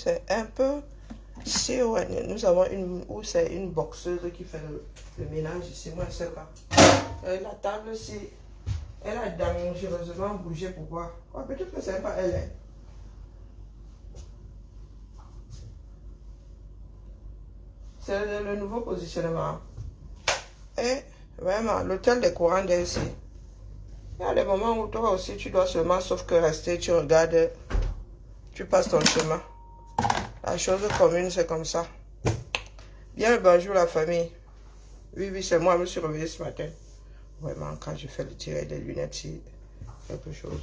c'est un peu... Si ouais, nous avons une... Ou c'est une boxeuse qui fait le ménage ici, moi je sais pas. La table, si elle a dangereusement bougé, pourquoi? Oh, peut-être que c'est pas elle. Hein. C'est le nouveau positionnement. Et vraiment, l'hôtel des courants d'ici. Il y a des moments où toi aussi tu dois seulement, sauf que rester, tu regardes, tu passes ton chemin. La chose commune, c'est comme ça. Bien le bonjour la famille. Oui, oui, c'est moi, je me suis réveillée ce matin. Vraiment, quand je fais le tiré des lunettes, c'est quelque chose.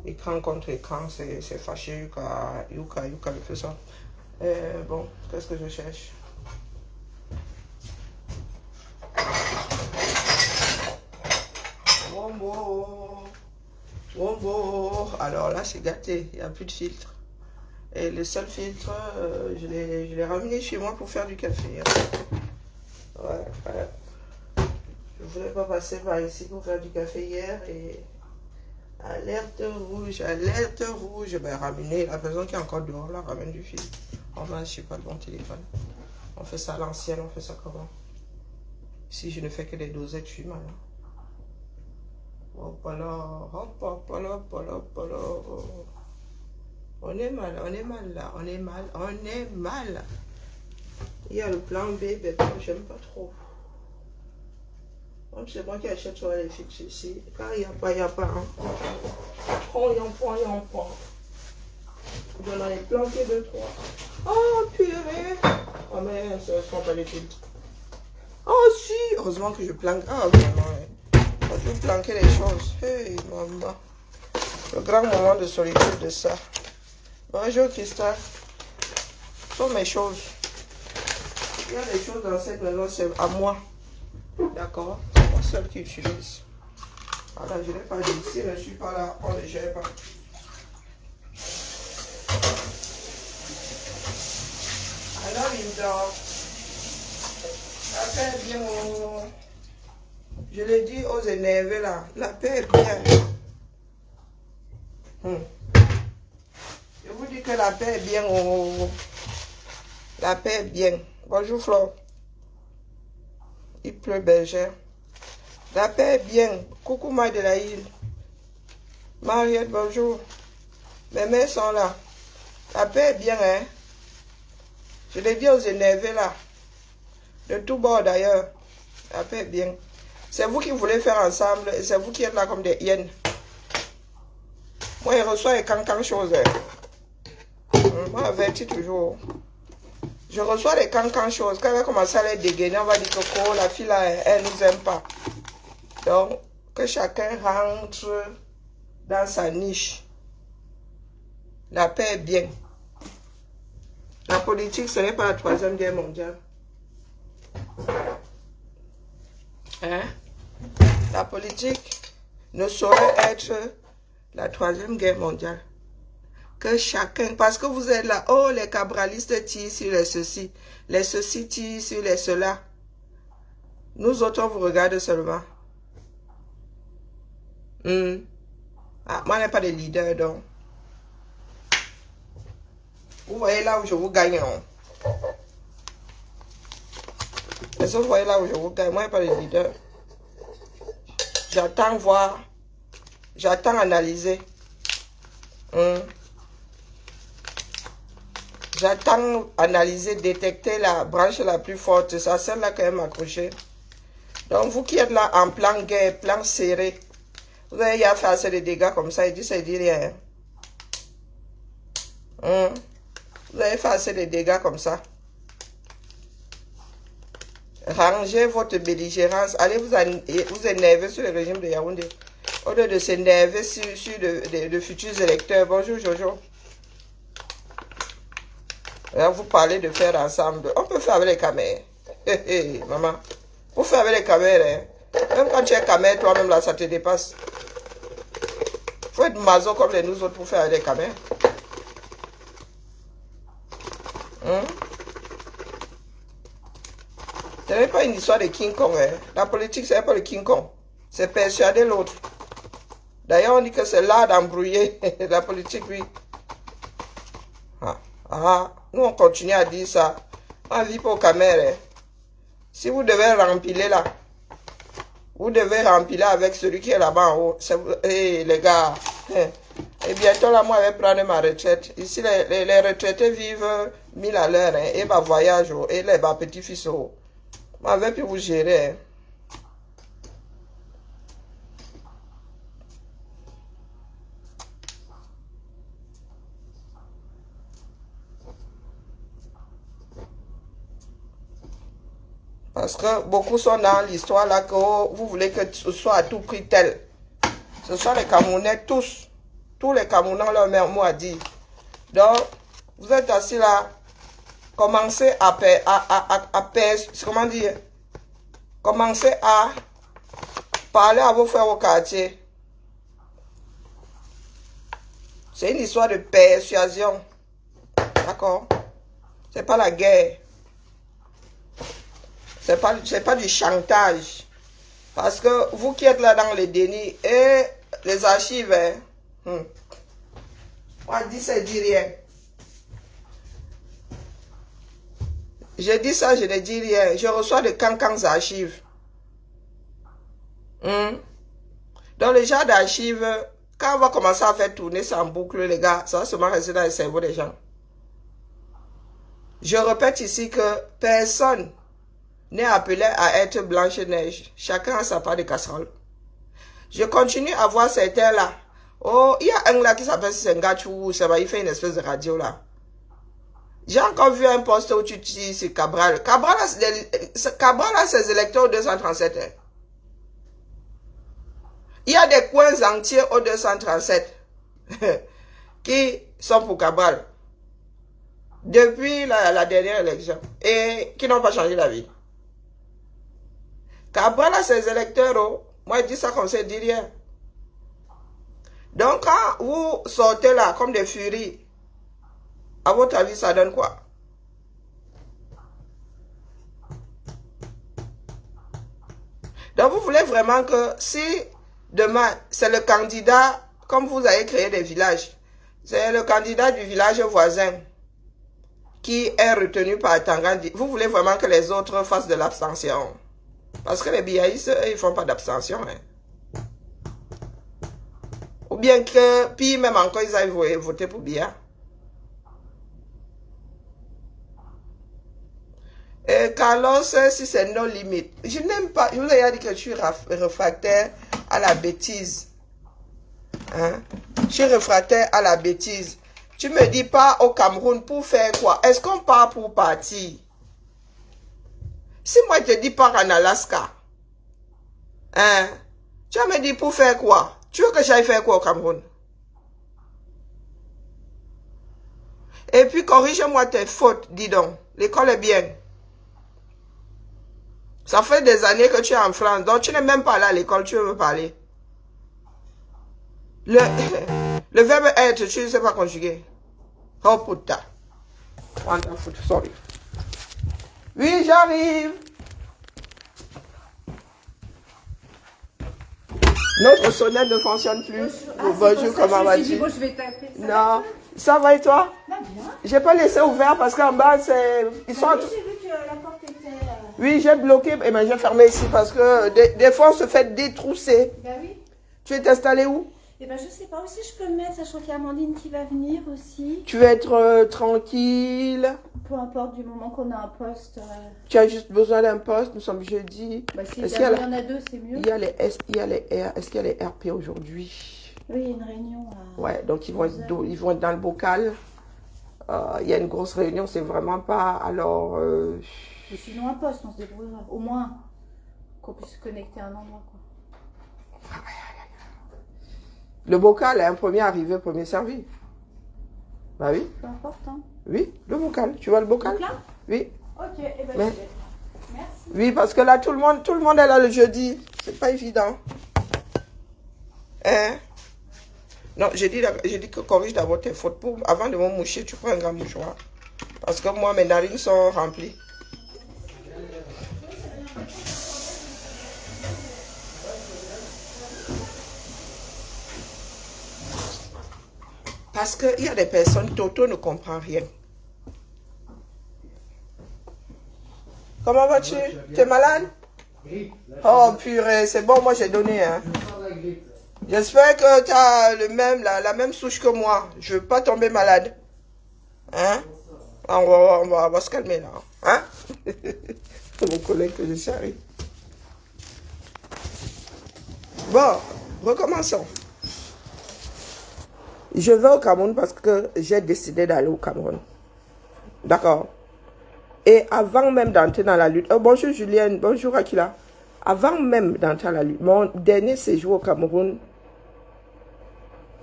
Écran contre écran, c'est fâché. Yuka le fait ça. Bon, qu'est-ce que je cherche? Wombo. Alors là, c'est gâté. Il n'y a plus de filtre. Et le seul filtre, je l'ai ramené chez moi pour faire du café. Ouais. Je voulais pas passer par ici pour faire du café hier et alerte rouge. Ben, ramener la personne qui est encore dehors là, ramène du fil. Enfin, je sais pas le bon téléphone. On fait ça à l'ancienne, on fait ça comment? Si je ne fais que des dosettes, je suis mal. Hop là. On est mal là, on est mal. Il y a le plan B, mais bon, j'aime pas trop. Donc c'est moi qui achète sur les fixes ici. Quand il n'y a pas, il n'y a pas. Hein. Prends. J'en ai planté 2, 3. Oh purée. Oh mais ce ne sont pas les filtres. Oh si, heureusement que je planque. Ah vraiment. Je vais planquer les choses. Hey maman. Le grand moment de solitude de ça. Bonjour Christophe. Ce sont mes choses. Il y a des choses dans cette maison, c'est à moi. D'accord? C'est moi seul qui utilise. Voilà, je n'ai pas dit. Si je ne suis pas là, on ne gère pas. Alors, Linda, la paix est bien. Je l'ai dit aux énervés là. La paix est bien. Je vous dis que la paix est bien. La paix est bien. Bonjour Flo. Il pleut berger. La paix est bien. Coucou Maï de la île. Mariette, bonjour. Mes mains sont là. La paix est bien, hein. Je l'ai dit aux énervés là. De tout bord d'ailleurs. La paix est bien. C'est vous qui voulez faire ensemble. Et c'est vous qui êtes là comme des hyènes. Moi, je reçois les cancans choses. Moi, avertis toujours. Je reçois les cancans choses. Quand elle va commencer à les dégainer, on va dire que la fille là, elle ne nous aime pas. Donc, que chacun rentre dans sa niche. La paix est bien. La politique, ce n'est pas la 3e guerre mondiale. Hein? La politique ne saurait être la 3e guerre mondiale. Que chacun, parce que vous êtes là, oh, les cabralistes tirent sur les ceci, les ceci tirent sur les cela. Nous autres, on vous regarde seulement. Ah, moi, je n'ai pas de leader, donc. Vous voyez là où je vous gagne. Est-ce que vous voyez là où je vous gagne? Moi, je n'ai pas de leader. J'attends voir. J'attends analyser. J'attends analyser, détecter la branche la plus forte. C'est celle-là quand même accrochée. Donc, vous qui êtes là en plan guerre, plan serré, vous avez fait assez de dégâts comme ça. Il dit rien. Vous avez fait assez de dégâts comme ça. Rangez votre belligérance. Allez vous énerver sur le régime de Yaoundé. Au lieu de s'énerver sur de futurs électeurs. Bonjour Jojo. Là, vous parlez de faire ensemble. On peut faire avec les caméras. Maman. Vous faites avec les caméras. Hein? Même quand tu es caméra, toi-même là, ça te dépasse. Faut être maso comme les nous autres pour faire avec les caméras. Ce n'est pas une histoire de King Kong. Hein. La politique, ce n'est pas le King Kong. C'est persuader l'autre. D'ailleurs, on dit que c'est l'art d'embrouiller. La politique, oui. Ah, nous on continue à dire ça. On vit pour caméra. Si vous devez remplir là, vous devez remplir avec celui qui est là-bas en haut. Hey, les gars. Et bientôt là, moi, je vais prendre ma retraite. Ici, les retraités vivent 1000 à l'heure. Hein, et ma voyage, et les petits-fils. Moi, je vais plus vous gérer. Hein. Parce que beaucoup sont dans l'histoire là que vous voulez que ce soit à tout prix tel. Ce sont les Camerounais tous. Tous les Camerounais, leur mère m'a dit. Donc, vous êtes assis là. Commencez à comment dire? Commencez à parler à vos frères au quartier. C'est une histoire de persuasion. D'accord? C'est pas la guerre. C'est pas du chantage. Parce que vous qui êtes là dans le déni et les archives, hein, on dit ça, je dis rien. Je dis ça, je ne dis rien. Je reçois de cancans archives. Donc le genre d'archives, quand on va commencer à faire tourner ça en boucle, les gars, ça va seulement rester dans le cerveau des gens. Je répète ici que personne n'est appelé à être Blanche-Neige. Chacun a sa part de casserole. Je continue à voir certains là. Oh, il y a un là qui s'appelle Sengachou, ça va, il fait une espèce de radio là. J'ai encore vu un poste où tu dis c'est Cabral. Cabral a ses électeurs au 237. Hein. Il y a des coins entiers au 237 qui sont pour Cabral. Depuis la dernière élection. Et qui n'ont pas changé la vie. Cabral a ses électeurs. Oh, moi je dis ça comme ça, je dis rien. Donc quand vous sortez là comme des furies, à votre avis, ça donne quoi? Donc, vous voulez vraiment que si demain, c'est le candidat, comme vous avez créé des villages, c'est le candidat du village voisin qui est retenu par Tangandi, vous voulez vraiment que les autres fassent de l'abstention? Parce que les biaïstes, eux, ils ne font pas d'abstention. Hein. Ou bien que, puis même encore, ils aillent voter pour Bia. Et Carlos, si c'est nos limites. Je n'aime pas, je vous ai dit que je suis réfractaire à la bêtise. Hein? Je suis réfractaire à la bêtise. Tu me dis pas au Cameroun pour faire quoi? Est-ce qu'on part pour partir? Si moi je te dis pas en Alaska, hein? Tu vas me dire pour faire quoi? Tu veux que j'aille faire quoi au Cameroun? Et puis corrige-moi tes fautes, dis donc. L'école est bien. Ça fait des années que tu es en France, donc tu n'es même pas là à l'école, tu veux me parler. Le verbe être, tu ne sais pas conjuguer. Oh putain. Wonderful, sorry. Oui, j'arrive. Notre sonnette ne fonctionne plus. Bonjour, comment vas-tu? Bon, je vais taper. Non. Ça va et toi? Bien. J'ai pas laissé ouvert parce qu'en bas, c'est... Ils sont... J'ai vu que la porte était... Oui, j'ai bloqué, et ben j'ai fermé ici parce que des fois on se fait détrousser. Ben oui. Tu es installé où? Eh ben je sais pas où si je peux me mettre, sachant qu'il y a Amandine qui va venir aussi. Tu veux être tranquille? Peu importe, du moment qu'on a un poste. Tu as juste besoin d'un poste, nous sommes jeudi. Bah si Est-ce il y en a deux, c'est mieux. Il y a les S, il y a les R. Est-ce qu'il y a les RP aujourd'hui? Oui, il y a une réunion. Ouais, donc ils vont être dans le bocal. Il y a une grosse réunion, c'est vraiment pas... Alors... Mais sinon un poste, on se débrouillera. Au moins qu'on puisse se connecter à un endroit, quoi. Le bocal est un premier arrivé, premier servi. Bah oui. Peu importe, hein. Oui, le bocal. Tu vois le bocal? Donc là? Oui. Ok, et ben Mais... je vais. Merci. Oui, parce que là, tout le monde est là le jeudi. C'est pas évident. Hein? Non, j'ai dit que corrige d'abord tes fautes. Avant de me moucher, tu prends un grand mouchoir. Parce que moi, mes narines sont remplies. Parce qu'il y a des personnes, Toto ne comprend rien. Comment vas-tu? Tu es malade? Oui. Oh purée, c'est bon, moi j'ai donné. Hein. Je sens la grippe. J'espère que tu as la même souche que moi. Je veux pas tomber malade. Hein? Ah, on va se calmer là. Hein? C'est mon collègue que je charrie. Bon, recommençons. Je vais au Cameroun parce que j'ai décidé d'aller au Cameroun. D'accord? Et avant même d'entrer dans la lutte, bonjour Julienne, bonjour Akila. Avant même d'entrer dans la lutte, mon dernier séjour au Cameroun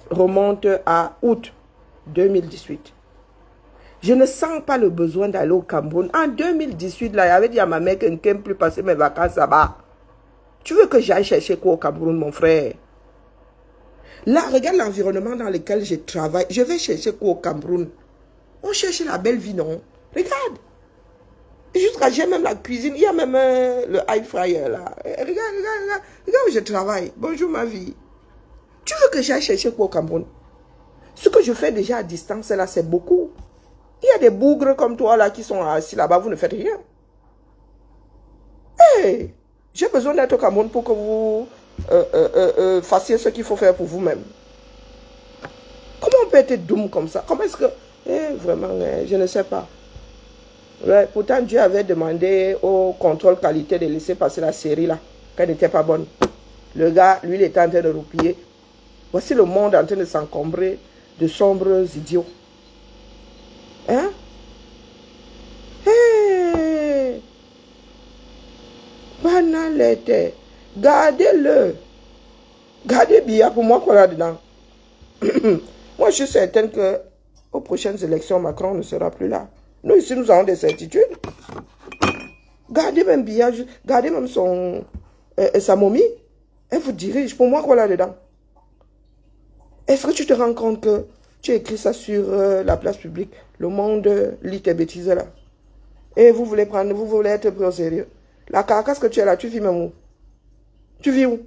remonte à août 2018. Je ne sens pas le besoin d'aller au Cameroun. En 2018, là, j'avais dit à ma mère que je n'aime plus passer mes vacances là-bas. Tu veux que j'aille chercher quoi au Cameroun, mon frère? Là, regarde l'environnement dans lequel je travaille. Je vais chercher quoi au Cameroun? On cherche la belle vie, non? Regarde. Jusqu'à j'ai même la cuisine. Il y a même le high fryer là. Regarde où je travaille. Bonjour ma vie. Tu veux que j'aille chercher quoi au Cameroun? Ce que je fais déjà à distance là, c'est beaucoup. Il y a des bougres comme toi là qui sont assis là-bas, vous ne faites rien. Hey, j'ai besoin d'être au Cameroun pour que vous fassiez ce qu'il faut faire pour vous-même. Comment on peut être doux comme ça? Comment est-ce que... vraiment, je ne sais pas. Ouais, pourtant, Dieu avait demandé au contrôle qualité de laisser passer la série là, qu'elle n'était pas bonne. Le gars, lui, il était en train de roupiller. Voici le monde en train de s'encombrer de sombres idiots. Hein? Hey! Banalité. Gardez-le. Gardez bien pour moi qu'on a dedans. Moi, je suis certaine que aux prochaines élections, Macron ne sera plus là. Nous, ici, nous avons des certitudes. Gardez même bien, gardez même sa momie. Elle vous dirige. Pour moi qu'on a dedans. Est-ce que tu te rends compte que tu écris ça sur la place publique? Le monde lit tes bêtises là. Et vous voulez être pris au sérieux. La carcasse que tu es là, tu vis même où? Tu vis où?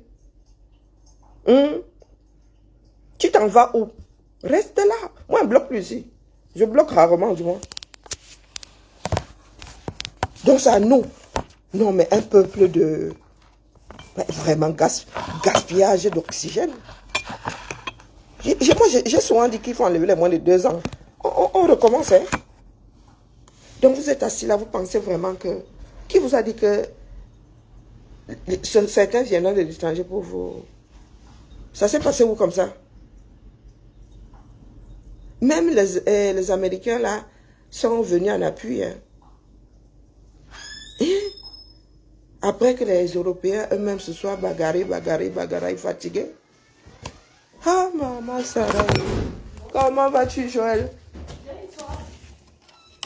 Tu t'en vas où? Reste là. Moi, je bloque plus ici. Je bloque rarement, du moins. Donc, c'est à nous. Non, mais un peuple de... vraiment gaspillage d'oxygène. Moi, j'ai souvent dit qu'il faut enlever les moins de 2 ans. On recommence, hein? Donc, vous êtes assis là, vous pensez vraiment que... Qui vous a dit que... Certains viendront de l'étranger pour vous... Ça s'est passé où comme ça? Même les Américains, là, sont venus en appui. Hein. Et après que les Européens eux-mêmes se soient bagarrés, fatigués. Ah, maman Sarah. Comment vas-tu, Joël?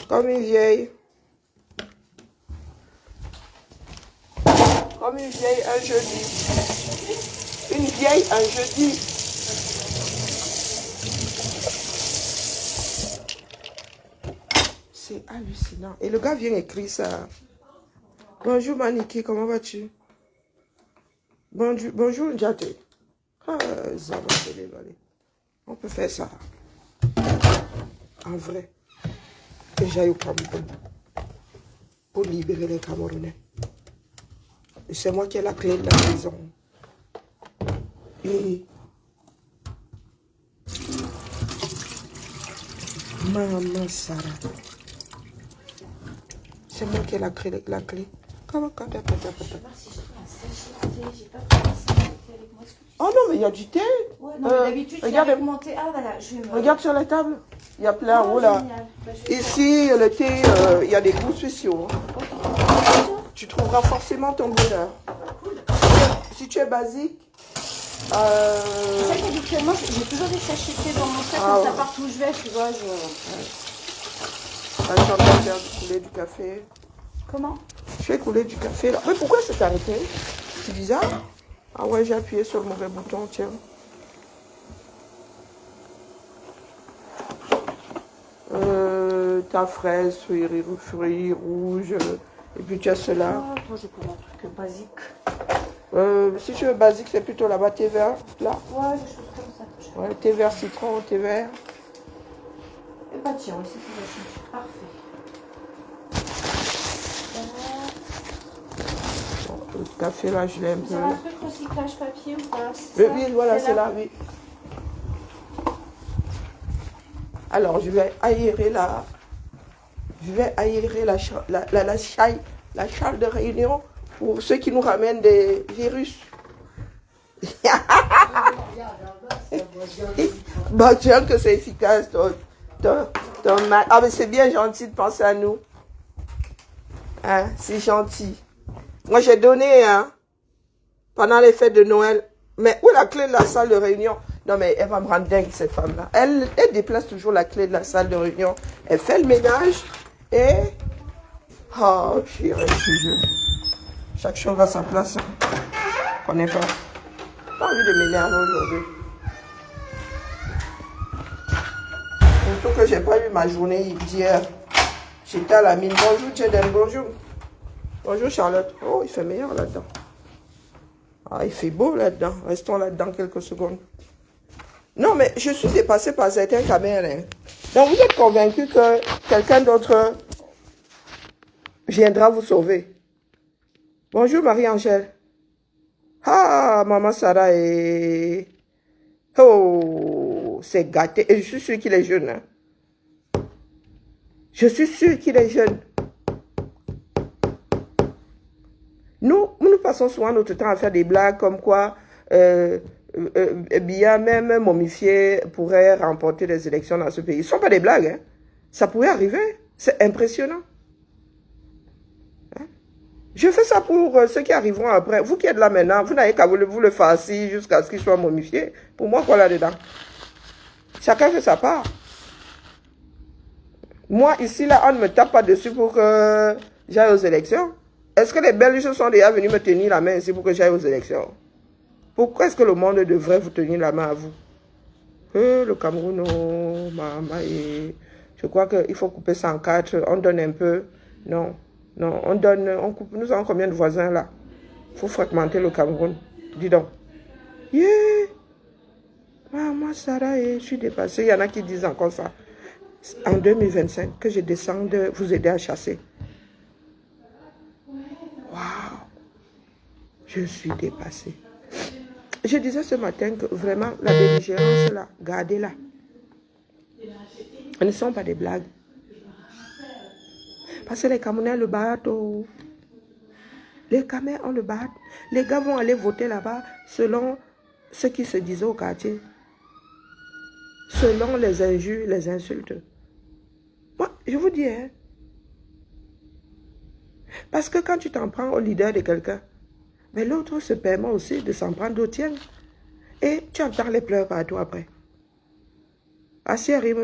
Comme une vieille. Comme une vieille un jeudi. Une vieille un jeudi. C'est hallucinant. Et le gars vient écrire ça. Bonjour Maniki, comment vas-tu? Bonjour Njate. Ah, on peut faire ça. En vrai. Que j'aille au Cameroun. Pour libérer les Camerounais. Et c'est moi qui ai la clé de la prison. Et... Maman Sarah. C'est moi qui ai la clé. Comment quand t'as Oh non, mais il y a du thé. Ouais, non, mais d'habitude, regarde, monter. Ah, voilà, je vais me... Regarde sur la table. Il y a plein en haut là. Bah, Ici, le thé, il y a des goûts spéciaux. Tu trouveras forcément ton bonheur. Si tu es basique. C'est vrai qu'habituellement, j'ai toujours des sachets de thé dans mon sac, comme ça partout où je vais, tu vois, Je suis en train de faire couler du café. Comment? Je fais couler du café là. Mais pourquoi c'est arrêté? C'est bizarre. Ah ouais, j'ai appuyé sur le mauvais bouton, tiens. Ta fraise, fruits rouges. Et puis tu as cela. Ah, toi, j'ai pour un truc basique. Si tu veux basique, c'est plutôt là-bas, thé vert, là. Ouais, des choses comme ça. Ouais, thé vert citron, thé vert. Et bah tiens, ici, c'est parfait. Le café, là, je l'ai un peu. Vous avez un truc recyclage papier ou pas? Oui, voilà, c'est là, oui. Alors, je vais aérer la... Je vais aérer la salle de réunion pour ceux qui nous ramènent des virus. Bah, tiens que c'est efficace. Ah, mais c'est bien gentil de penser à nous. Hein, c'est gentil. Moi, j'ai donné, hein, pendant les fêtes de Noël. Mais où est la clé de la salle de réunion? Non, mais elle va me rendre dingue, cette femme-là. Elle déplace toujours la clé de la salle de réunion. Elle fait le ménage et... Oh, chérie, chaque chose à sa place. Je connais pas. J'ai pas envie de m'énerver aujourd'hui. Surtout que j'ai pas eu ma journée d'hier. J'étais à la mine. Bonjour, Tchèden, bonjour. Bonjour, Charlotte. Oh, il fait meilleur là-dedans. Ah, il fait beau là-dedans. Restons là-dedans quelques secondes. Non, mais je suis dépassée par certains caméras. Hein. Donc, vous êtes convaincu que quelqu'un d'autre viendra vous sauver. Bonjour, Marie-Angèle. Ah, maman Sarah est... Oh, c'est gâté. Et je suis sûre qu'il est jeune. Hein. Je suis sûre qu'il est jeune. Nous passons souvent notre temps à faire des blagues comme quoi bien même momifié pourrait remporter les élections dans ce pays. Ce ne sont pas des blagues. Hein. Ça pourrait arriver. C'est impressionnant. Hein? Je fais ça pour ceux qui arriveront après. Vous qui êtes là maintenant, vous n'avez qu'à vous le farcir jusqu'à ce qu'il soit momifié. Pour moi, quoi là-dedans? Chacun fait sa part. Moi, ici, là, on ne me tape pas dessus pour que j'aille aux élections. Est-ce que les Belges sont déjà venus me tenir la main ici pour que j'aille aux élections? Pourquoi est-ce que le monde devrait vous tenir la main à vous? Le Cameroun, oh, maman, je crois qu'il faut couper ça en quatre. On donne un peu. Non, non, on donne, on coupe. Nous avons combien de voisins là? Il faut fragmenter le Cameroun. Dis donc. Yeah! Maman, Sarah, je suis dépassée. Il y en a qui disent encore ça. En 2025, que je descende vous aider à chasser. Waouh! Je suis dépassée. Je disais ce matin que vraiment, la belligérance là, gardez-la. Ce ne sont pas des blagues. Parce que les Camerounais le battent. Oh. Les Camerounais on le bat. Les gars vont aller voter là-bas selon ce qui se disait au quartier. Selon les injures, les insultes. Moi, je vous dis, hein. Parce que quand tu t'en prends au leader de quelqu'un, mais l'autre se permet aussi de s'en prendre au tien. Et tu entends les pleurs partout après. Asieri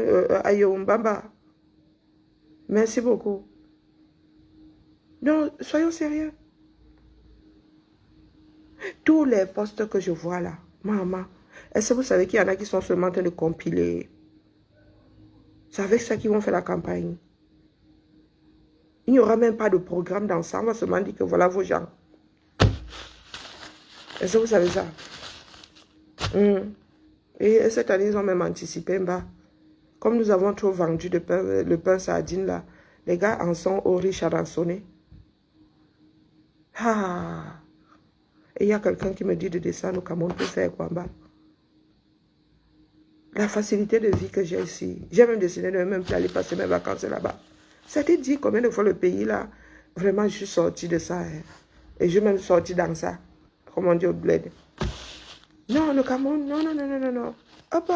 Ayombamba. Merci beaucoup. Non, soyons sérieux. Tous les postes que je vois là, maman, est-ce que vous savez qu'il y en a qui sont seulement en train de compiler? C'est avec ça qu'ils vont faire la campagne. Il n'y aura même pas de programme d'ensemble. On va seulement dire que voilà vos gens. Est-ce que vous savez ça? Et cette année, ils ont même anticipé. Bah, comme nous avons trop vendu de pain, le pain sardine là, les gars en sont aux riches à rançonner. Ah! Et il y a quelqu'un qui me dit de descendre au Cameroun pour faire quoi, bah? La facilité de vie que j'ai ici. J'ai même décidé de même aller passer mes vacances là-bas. Ça te dit combien de fois le pays là, vraiment je suis sortie de ça. Hein. Et je suis même sortie dans ça. Comme on dit au bled. Non, le Cameroun, non, non, non, non, non, non. Hop,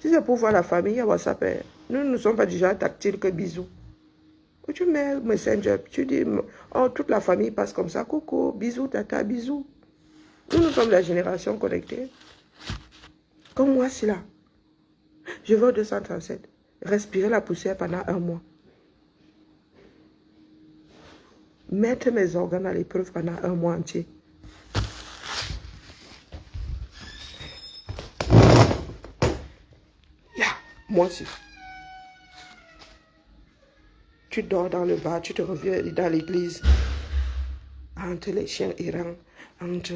si c'est pour voir la famille, WhatsApp, nous ne sommes pas du genre tactile que bisous. Tu mets Messenger, tu dis, oh, toute la famille passe comme ça, coucou, bisous, tata, bisous. Nous sommes la génération connectée. Comme moi, c'est là. Je vais au 237, respirer la poussière pendant 1 mois. Mettre mes organes à l'épreuve pendant 1 mois entier. Moi aussi. Tu dors dans le bar, tu te reviens dans l'église. Entre les chiens errants, entre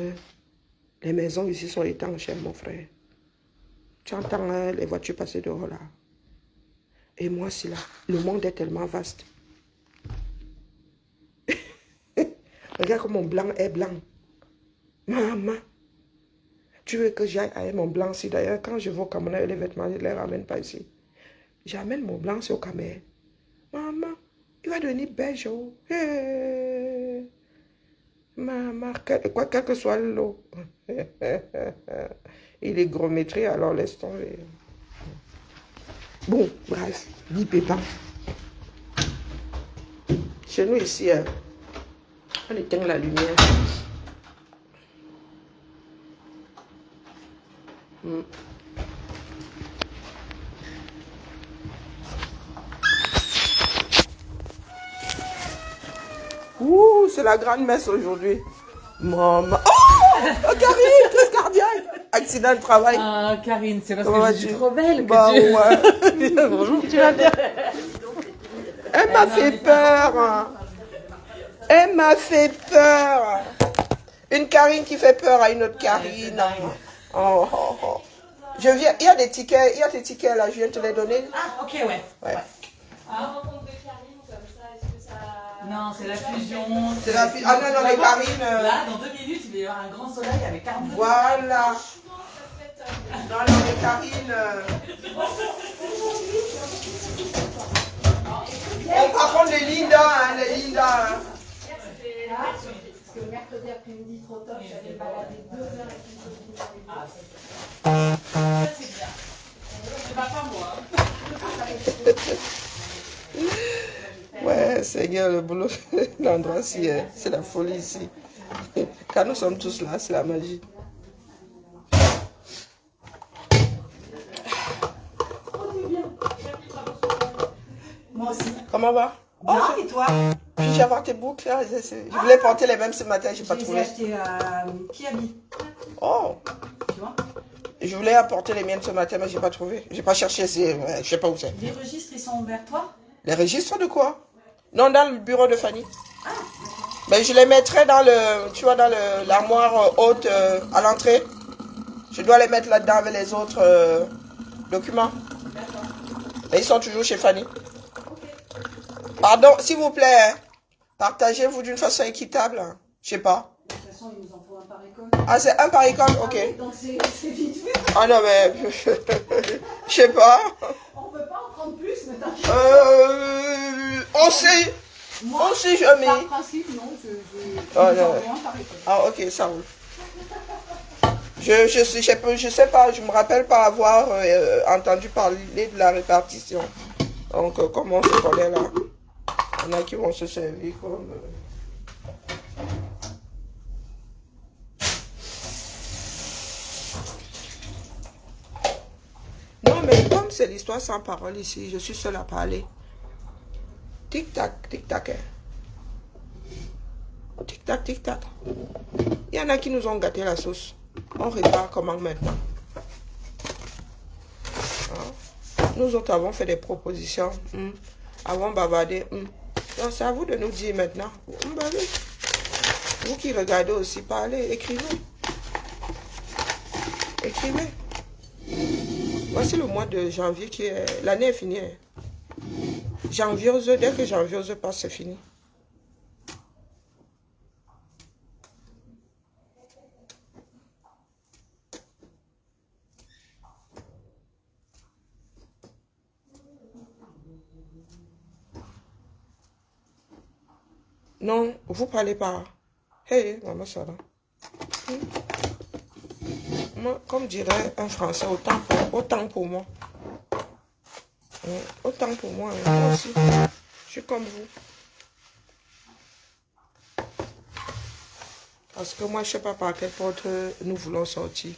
les maisons ici sont étanches, mon frère. Tu entends les voitures passer dehors là. Et moi aussi là, le monde est tellement vaste. Regarde comme mon blanc est blanc. Maman, tu veux que j'aille avec mon blanc ici? D'ailleurs, quand je vais au Cameroun, les vêtements, je ne les ramène pas ici. J'amène mon blanc au Cameroun. Maman, il va devenir beige. Oh. Hey. Maman, quel que soit l'eau. Il est gros-métré, alors laisse tomber. Bon, bref, dis pépin. Chez nous ici, on éteint la lumière. Ouh, c'est la grande messe aujourd'hui. Maman. Oh, Karine, crise cardiaque. Accident de travail. Ah, Karine, c'est parce Comment que je suis vas-tu? trop belle que Bah, tu... ouais. Bonjour, tu vas bien? Elle m'a fait peur. Elle m'a fait peur. Une Karine qui fait peur à une autre Karine. Oh, oh, oh. Je viens, il y a des tickets là, je viens te les donner. Ah, ok, ouais. Ouais. Non, c'est la fusion. C'est la fusion. Ah non, non, mais Karine. Là, dans 2 minutes, il va y avoir un grand soleil avec 40. Voilà. Non, non, mais Karine. On va prendre les Linda, hein, les Linda. Parce que le mercredi après-midi, trop tôt, j'allais balader 2 heures avec une copine. Ça, c'est bien. C'est pas moi. Ouais, Seigneur, le boulot, l'endroit, c'est la folie ici. Quand nous sommes tous là, c'est la magie. Moi aussi. Comment va? Bien, et toi? Puis-je avoir tes boucles là? Je voulais porter les mêmes ce matin, j'ai pas Je les ai trouvé. achetés à Kiabi. Oh, Tu vois? je voulais apporter les miennes ce matin, mais j'ai pas trouvé. J'ai pas cherché, je sais pas où c'est. Les registres, ils sont vers toi? Les registres de quoi? Non, dans le bureau de Fanny. Mais je les mettrai dans le, tu vois, dans l'armoire haute à l'entrée. Je dois les mettre là-dedans avec les autres documents. Mais ils sont toujours chez Fanny. Pardon, s'il vous plaît, hein, partagez-vous d'une façon équitable. Hein. Je sais pas. De toute façon, il nous en faut un par école. Ah, c'est un par école? Ok. Ah oui, donc c'est vite fait. Ah non, mais je sais pas. On peut pas en prendre plus, mais t'inquiète. On sait. Moi, On sait jamais. par principe, non. Oh, nous non. en faut un par école. Ah, ok, ça roule. Je sais pas, je me rappelle pas avoir entendu parler de la répartition. Donc, comment on se connaît là? Il y en a qui vont se servir comme... Non, mais comme c'est l'histoire sans parole ici, je suis seule à parler. Tic-tac, tic-tac. Hein. Tic-tac, tic-tac. Il y en a qui nous ont gâté la sauce. On répare comment maintenant? Hein? Nous autres avons fait des propositions. Avons bavardé. Donc c'est à vous de nous dire maintenant. Bah oui. Vous qui regardez aussi, parlez, écrivez. Écrivez. Voici le mois de janvier qui est... L'année est finie. Janviose, dès que janviose passe, c'est fini. Non, vous parlez pas. Hey, maman, ça va. Moi, comme dirait un Français, autant pour moi. Autant pour moi, hein, moi aussi. Je suis comme vous. Parce que moi, je ne sais pas par quelle porte nous voulons sortir.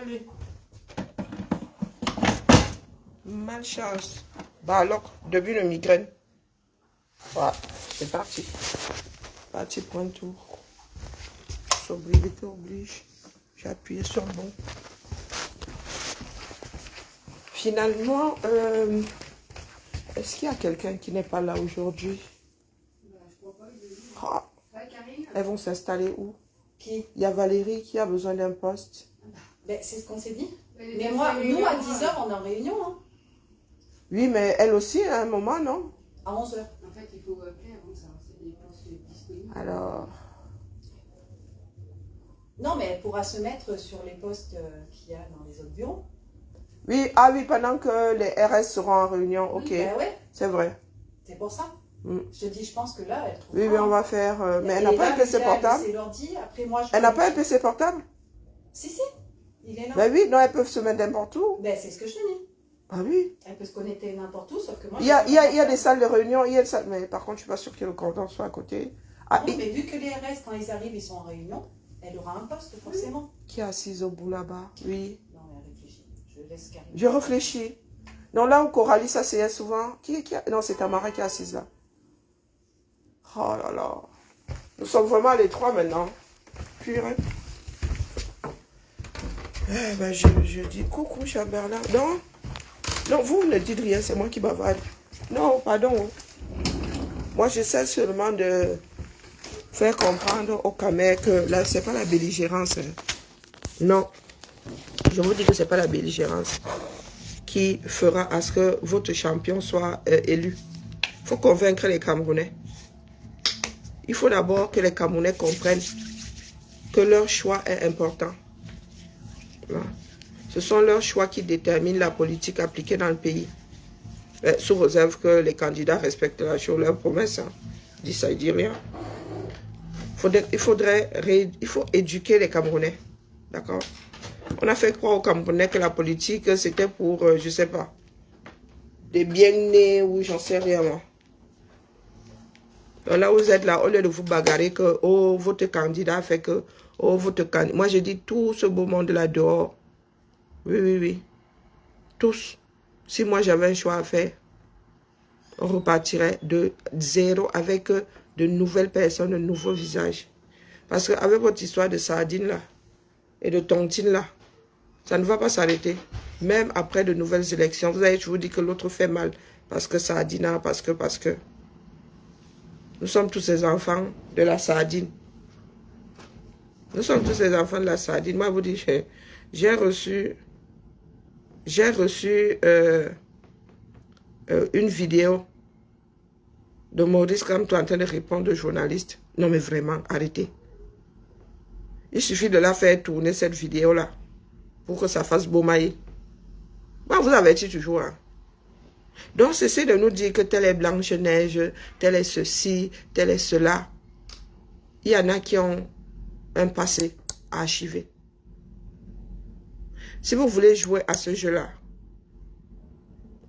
Allez. Malchance. Bah alors, début de migraine. Voilà, c'est parti. Parti pour un tour. Sobriété oblige. J'ai appuyé sur le bon. Finalement, est-ce qu'il y a quelqu'un qui n'est pas là aujourd'hui? Elles vont s'installer où? Qui? Il y a Valérie qui a besoin d'un poste. Ben, c'est ce qu'on s'est dit. Mais moi, nous, à 10h, on est en réunion. Hein. Oui, mais elle aussi, à un moment, non? À 11h. En fait, il faut appeler avant ça. C'est des postes disponibles. Alors... Non, mais elle pourra se mettre sur les postes qu'il y a dans les autres bureaux. Oui, ah oui, pendant que les RS seront en réunion, ok. Ben ouais, C'est vrai. c'est pour ça. Mm. Je te dis, je pense que là, elle trouve. Oui, on va faire... mais elle n'a pas un PC portable? C'est l'ordi, après moi, Elle n'a pas un PC portable? Si, si, il est là. Ben oui, non, elles peuvent se mettre n'importe où. Ben, c'est ce que je te dis. Ah oui. Elle peut se connecter n'importe où, sauf que moi... Il y a des salles de réunion, il y a des salles... Mais par contre, je ne suis pas sûre que le cordon soit à côté. Ah, Non, mais vu que les RS, quand ils arrivent, ils sont en réunion, elle aura un poste, forcément. Qui est assise au bout là-bas? Oui. Non, mais elle réfléchit. Je laisse Karine. Je réfléchis. Non, là où Coralie s'asseyait souvent. Non, c'est Tamara qui est assise là. Oh là là. Nous sommes vraiment les trois maintenant. Purée. Eh ben, je dis coucou, cher Bernard. Non, non, vous ne dites rien, c'est moi qui bavarde. Non, pardon. Moi, j'essaie seulement de faire comprendre au Camer que là, c'est pas la belligérance. Non. Je vous dis que c'est pas la belligérance qui fera à ce que votre champion soit élu. Il faut convaincre les Camerounais. Il faut d'abord que les Camerounais comprennent que leur choix est important. Voilà. Ce sont leurs choix qui déterminent la politique appliquée dans le pays. Sous réserve que les candidats respectent leurs promesses. Hein. Je dis ça, il dit rien. Il faut éduquer les Camerounais. D'accord? On a fait croire aux Camerounais que la politique, c'était pour, je sais pas, des bien-nés ou j'en sais rien. Moi. Donc là, vous êtes là, au lieu de vous bagarrer que, oh, votre candidat fait que, oh, votre candidat. Moi, je dis tout ce beau monde là dehors. Oui, oui, oui. Tous. Si moi, j'avais un choix à faire, on repartirait de zéro avec de nouvelles personnes, de nouveaux visages. Parce qu'avec votre histoire de sardine là, et de tontine là, ça ne va pas s'arrêter. Même après de nouvelles élections, vous avez toujours dit que l'autre fait mal. Parce que sardina, parce que. Nous sommes tous ces enfants de la sardine. Nous sommes tous ces enfants de la sardine. Moi, je vous dis, j'ai reçu une vidéo de Maurice Kamto en train de répondre aux journalistes. Non, mais vraiment, arrêtez. Il suffit de la faire tourner, cette vidéo-là, pour que ça fasse beau maïs. Moi, vous avertis toujours. Hein. Donc, cessez de nous dire que telle est Blanche-Neige, telle est ceci, telle est cela. Il y en a qui ont un passé à archiver. Si vous voulez jouer à ce jeu-là,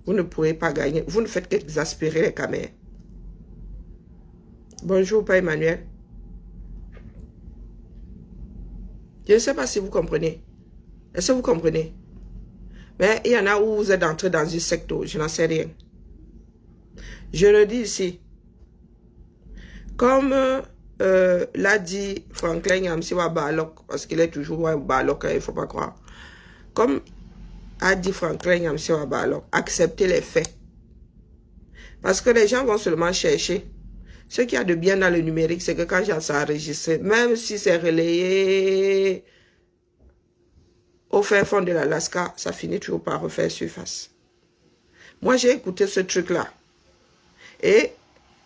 vous ne pourrez pas gagner. Vous ne faites qu'exaspérer les caméras. Bonjour, Père Emmanuel. Je ne sais pas si vous comprenez. Est-ce que vous comprenez? Mais il y en a où vous êtes entré dans une secte, je n'en sais rien. Je le dis ici. Comme l'a dit Franklin Yamsiwa Balok, parce qu'il est toujours un Balok, il ne faut pas croire. Comme a dit Franklin Yamsiwa Balok, acceptez les faits. Parce que les gens vont seulement chercher. Ce qu'il y a de bien dans le numérique, c'est que quand j'ai enregistré, même si c'est relayé au fin fond de l'Alaska, ça finit toujours par refaire surface. Moi, j'ai écouté ce truc-là. Et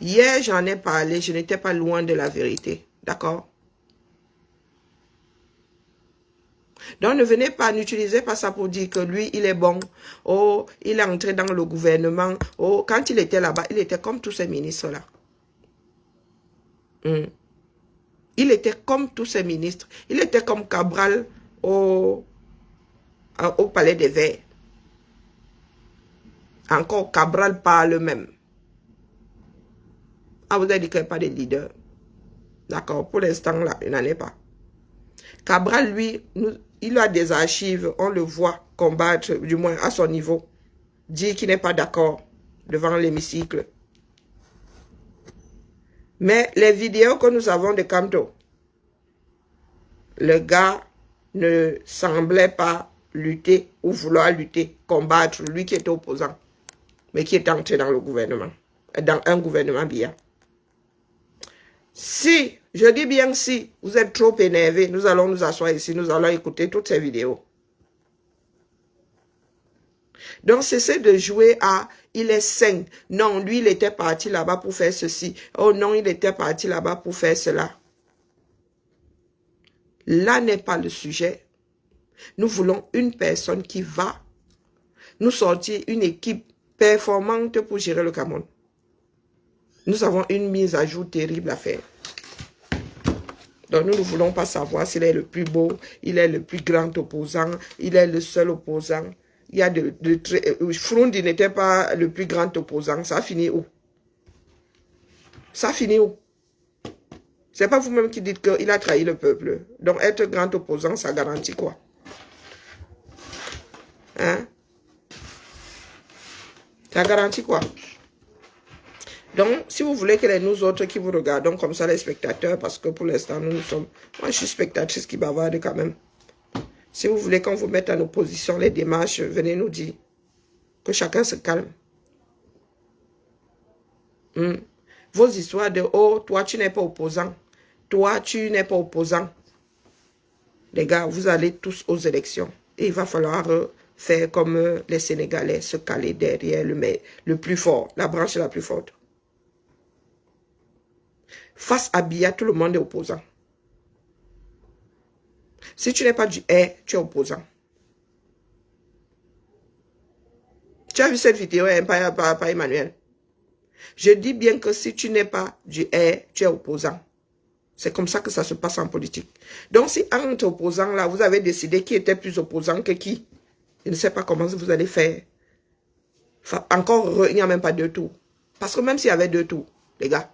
hier, j'en ai parlé, je n'étais pas loin de la vérité. D'accord? Donc, ne venez pas, n'utilisez pas ça pour dire que lui, il est bon. Oh, il est entré dans le gouvernement. Oh, quand il était là-bas, il était comme tous ces ministres-là. Il était comme tous ces ministres. Il était comme Cabral au Palais des Verts. Encore Cabral parle même. Ah, vous avez dit qu'il n'y a pas de leader. D'accord, pour l'instant, là, il n'en est pas. Cabral, lui, il a des archives, on le voit combattre, du moins à son niveau. Dire qu'il n'est pas d'accord devant l'hémicycle. Mais les vidéos que nous avons de Kamto, le gars ne semblait pas lutter ou vouloir lutter, combattre, lui qui était opposant, mais qui est entré dans le gouvernement, dans un gouvernement bien. Si Je dis bien si vous êtes trop énervé, nous allons nous asseoir ici, nous allons écouter toutes ces vidéos. Donc, cessez de jouer à « il est sain ». Non, lui, il était parti là-bas pour faire ceci. Oh non, il était parti là-bas pour faire cela. Là n'est pas le sujet. Nous voulons une personne qui va nous sortir une équipe performante pour gérer le Cameroun. Nous avons une mise à jour terrible à faire. Donc, nous ne voulons pas savoir s'il est le plus beau, il est le plus grand opposant, il est le seul opposant. Il y a Froundi n'était pas le plus grand opposant. Ça a fini où? Ça a fini où? C'est pas vous-même qui dites qu'il a trahi le peuple. Donc, être grand opposant, ça garantit quoi? Hein? Ça garantit quoi? Donc, si vous voulez que les nous autres qui vous regardons comme ça, les spectateurs, parce que pour l'instant, nous sommes... Moi, je suis spectatrice qui bavarde quand même. Si vous voulez qu'on vous mette en opposition les démarches, venez nous dire. Que chacun se calme. Vos histoires de « Oh, toi, tu n'es pas opposant. Toi, tu n'es pas opposant. » Les gars, vous allez tous aux élections. Et il va falloir faire comme les Sénégalais, se caler derrière le plus fort, la branche la plus forte. Face à Biya, tout le monde est opposant. Si tu n'es pas du R, tu es opposant. Tu as vu cette vidéo, hein, pas Emmanuel? Je dis bien que si tu n'es pas du R, tu es opposant. C'est comme ça que ça se passe en politique. Donc, si entre opposants, là, vous avez décidé qui était plus opposant que qui, je ne sais pas comment vous allez faire. Enfin, encore, il n'y a même pas 2 tours. Parce que même s'il y avait 2 tours, les gars,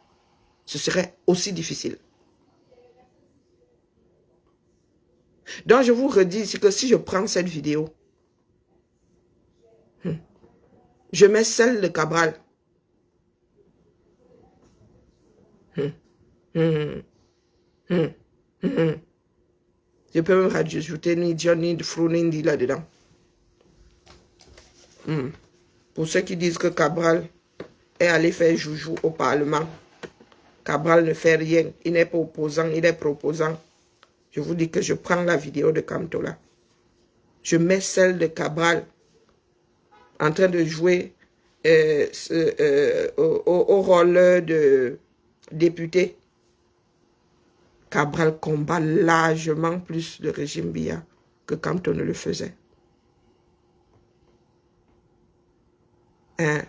ce serait aussi difficile. Donc, je vous redis ici que si je prends cette vidéo, je mets celle de Cabral. Je peux même rajouter ni John, ni Frounindi là-dedans. Pour ceux qui disent que Cabral est allé faire joujou au Parlement, Cabral ne fait rien. Il n'est pas opposant, il est proposant. Je vous dis que je prends la vidéo de Kamtola. Je mets celle de Cabral en train de jouer au rôle de député. Cabral combat largement plus le régime Biya que Kamto ne le faisait. Hein?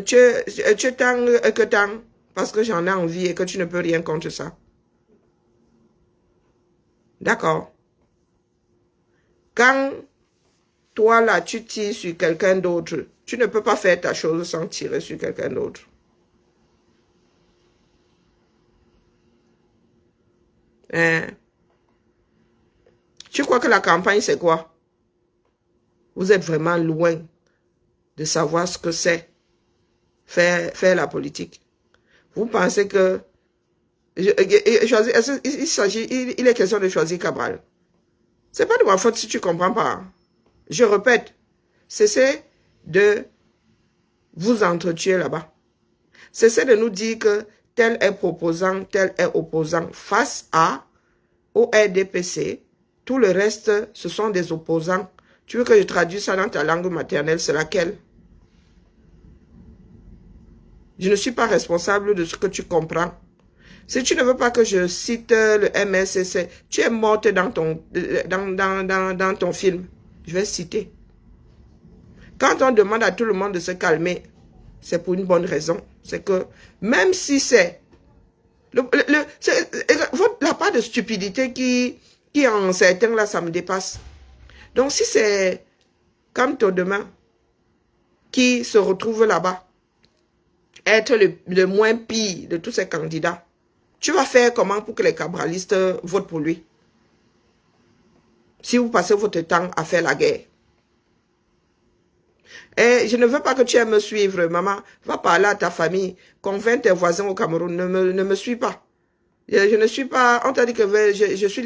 Tu t'en parce que j'en ai envie et que tu ne peux rien contre ça. D'accord. Quand toi là, tu tires sur quelqu'un d'autre, tu ne peux pas faire ta chose sans tirer sur quelqu'un d'autre. Hein? Tu crois que la campagne, c'est quoi? Vous êtes vraiment loin de savoir ce que c'est faire la politique. Vous pensez que il est question de choisir Cabral. C'est pas de ma faute si tu comprends pas. Je répète, cessez de vous entretuer là-bas. Cessez de nous dire que tel est proposant, tel est opposant. Face au RDPC, tout le reste, ce sont des opposants. Tu veux que je traduise ça dans ta langue maternelle, c'est laquelle? Je ne suis pas responsable de ce que tu comprends. Si tu ne veux pas que je cite le MSCC, tu es morte dans ton film. Je vais citer. Quand on demande à tout le monde de se calmer, c'est pour une bonne raison. C'est que même si c'est la part de stupidité qui en certains là, ça me dépasse. Donc si c'est comme ton demain qui se retrouve là-bas, être le moins pire de tous ces candidats, tu vas faire comment pour que les cabralistes votent pour lui? Si vous passez votre temps à faire la guerre. Et je ne veux pas que tu aies me suivre, maman. Va parler à ta famille. Convainc tes voisins au Cameroun. Ne me suis pas. Je ne suis pas... On t'a dit que je suis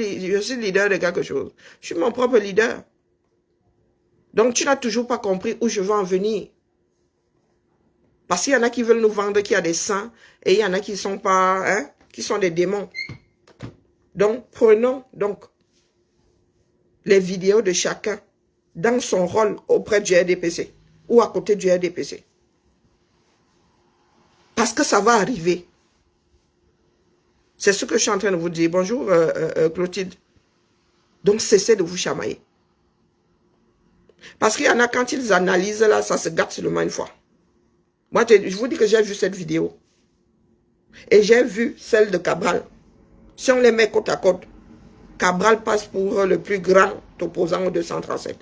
leader de quelque chose. Je suis mon propre leader. Donc tu n'as toujours pas compris où je veux en venir. Parce qu'il y en a qui veulent nous vendre qu'il y a des saints et il y en a qui sont pas, hein, qui sont des démons. Donc, prenons donc les vidéos de chacun dans son rôle auprès du RDPC ou à côté du RDPC. Parce que ça va arriver. C'est ce que je suis en train de vous dire. Bonjour Clotilde. Donc, cessez de vous chamailler. Parce qu'il y en a, quand ils analysent, là, ça se gâte seulement une fois. Moi, je vous dis que j'ai vu cette vidéo. Et j'ai vu celle de Cabral. Si on les met côte à côte, Cabral passe pour le plus grand opposant au 237.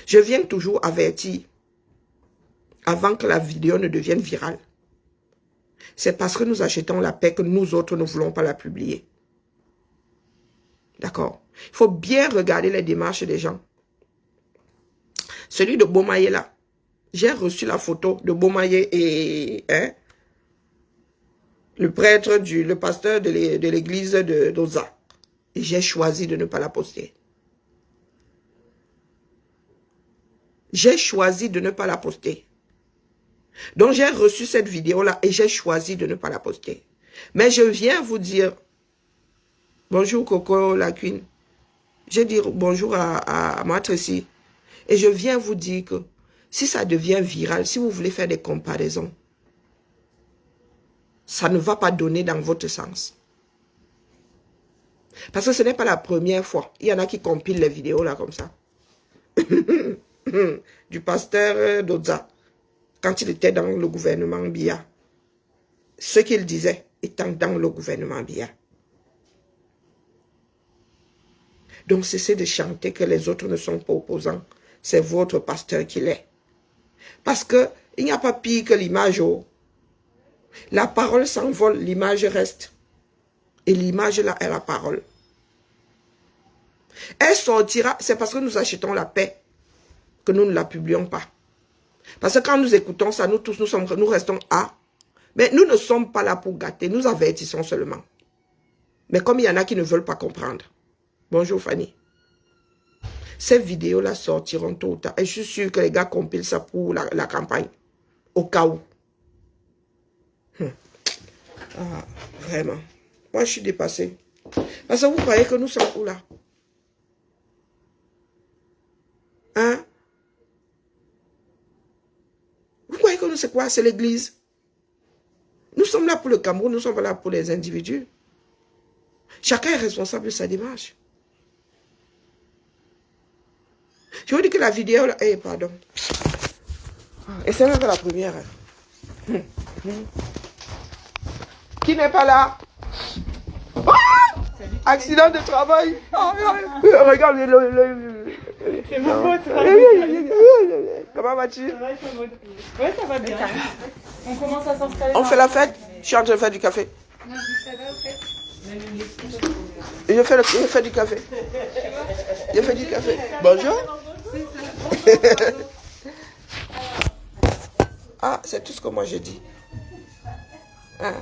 Je viens toujours avertir avant que la vidéo ne devienne virale. C'est parce que nous achetons la paix que nous autres ne voulons pas la publier. D'accord? Il faut bien regarder les démarches des gens. Celui de Beaumaye là, j'ai reçu la photo de Beaumaye et hein, le prêtre, le pasteur de l'église d'Oza. Et j'ai choisi de ne pas la poster. J'ai choisi de ne pas la poster. Donc j'ai reçu cette vidéo-là et j'ai choisi de ne pas la poster. Mais je viens vous dire, bonjour Coco la Queen. Je dis bonjour à Matrici. Et je viens vous dire que si ça devient viral, si vous voulez faire des comparaisons, ça ne va pas donner dans votre sens. Parce que ce n'est pas la première fois. Il y en a qui compilent les vidéos là comme ça. Du pasteur Doza, quand il était dans le gouvernement Biya. Ce qu'il disait étant dans le gouvernement Biya. Donc cessez de chanter que les autres ne sont pas opposants. C'est votre pasteur qui l'est. Parce que il n'y a pas pire que l'image. Oh. La parole s'envole, l'image reste. Et l'image là est la parole. Elle sortira, c'est parce que nous achetons la paix que nous ne la publions pas. Parce que quand nous écoutons ça, nous tous, nous restons à. Mais nous ne sommes pas là pour gâter, nous avertissons seulement. Mais comme il y en a qui ne veulent pas comprendre. Bonjour Fanny. Ces vidéos-là sortiront tôt ou tard. Et je suis sûr que les gars compilent ça pour la campagne. Au cas où. Ah, vraiment. Moi, je suis dépassée. Parce que vous croyez que nous sommes où là? Hein? Vous croyez que nous, c'est quoi? C'est l'église. Nous sommes là pour le Cameroun, nous sommes pas là pour les individus. Chacun est responsable de sa démarche. Je vous dis que la vidéo là... Eh, pardon. Et c'est même pas la première. Qui n'est pas là? Ah! Accident de travail. Ah, regarde C'est mon pote. Comment vas-tu? Ouais, ça va bien. On commence à s'installer. On fait la fête? Je suis en train de faire du café. Non, je dis ça va, au fait. Et je fais du café. Je fais du café. Bonjour. Ah, c'est tout ce que moi je dis. Hein?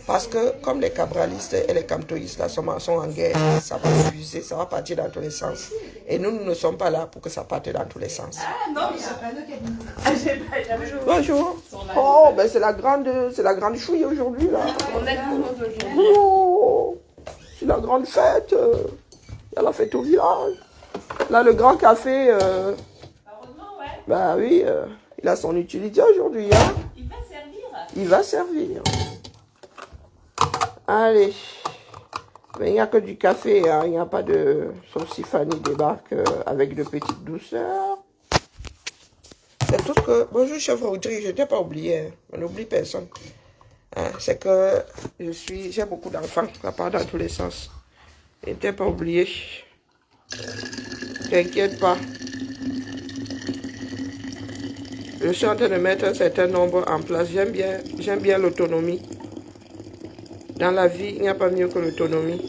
Parce que comme les cabralistes et les camtoïstes là sont en guerre, ça va fuser, ça va partir dans tous les sens. Et nous ne sommes pas là pour que ça parte dans tous les sens. Ah non, mais j'ai pas de cabinet. Bonjour. Oh, ben c'est la grande chouille aujourd'hui là. On a tout le monde aujourd'hui. Oh, c'est la grande fête. Il y a la fête au village. Là, le grand café. Heureusement, ouais. Bah oui, il a son utilité aujourd'hui. Hein. Il va servir. Il va servir. Allez. Mais il n'y a que du café. Hein. Il n'y a pas de... Sauf si Fanny débarque avec de petites douceurs. C'est tout ce que... Bonjour, chef Audrey. Je ne t'ai pas oublié. Hein. On n'oublie personne. Hein. C'est que j'ai beaucoup d'enfants. Ça part dans tous les sens. Je ne t'ai pas oublié. T'inquiète pas. Je suis en train de mettre un certain nombre en place. J'aime bien l'autonomie. Dans la vie, il n'y a pas mieux que l'autonomie.